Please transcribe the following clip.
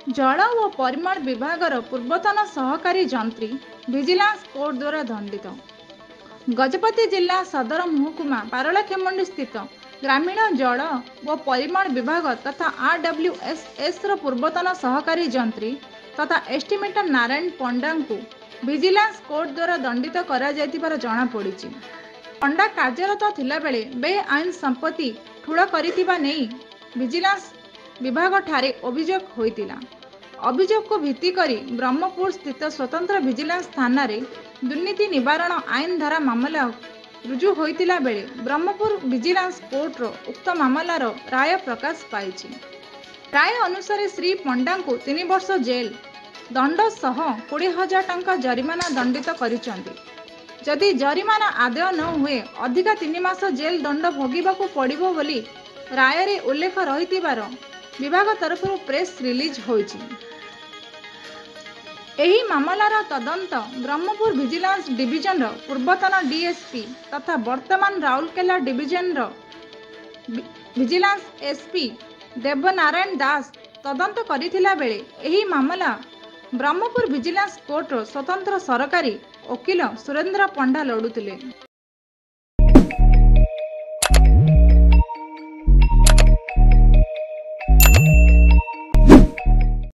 जल और परिमल विभागर पूर्वतन सहकारी जंत्री विजिलेंस कोर्ट द्वारा दंडित। गजपति जिला सदर महकुमा पारलाखेमुंडी स्थित ग्रामीण जल व परिमल विभाग तथा RWSS पूर्वतन सहकारी जंत्री तथा एस्टिमेटर नारायण पंडा को विजिलेंस कोर्ट द्वारा दंडित करा जायतिबार जणा पड़िछि। पंडा कार्यरत थिला बेले बेआईन संपत्ति ठूल करितिबा नेई विजिलेंस विभाग ठारे अभियोग होइतिला। अभियोग को भित्ति करी ब्रह्मपुर स्थित स्वतंत्र विजिलेंस थाना रे दुर्नीति निवारण आईन धारा मामला रुजु होइतिला बेले ब्रह्मपुर विजिलेंस कोर्ट रो उक्त मामलार राय प्रकाश पाइछि। राय अनुसार श्री पंडा को 3 वर्ष जेल दंड सह 20,000 टंका जरिमाना दंडित करिसंती। जदि जरिमाना आदाय न हुए अधिका 3 मास जेल दंड भोगिबाकू पड़िबो बोली राय रे उल्लेख रहितिबार विभाग तरफ प्रेस रिलीज होइछि। एही मामलार तदंत ब्रह्मपुर विजिलेंस डिविजन पूर्वतन डीएसपी तथा वर्तमान Rourkela division vigilance SP Debnarayan Das तदंत करिथिला बेले एही मामला ब्रह्मपुर विजिलेंस कोर्ट स्वतंत्र सरकारी वकील सुरेंद्र पंडा लड़ुतिले।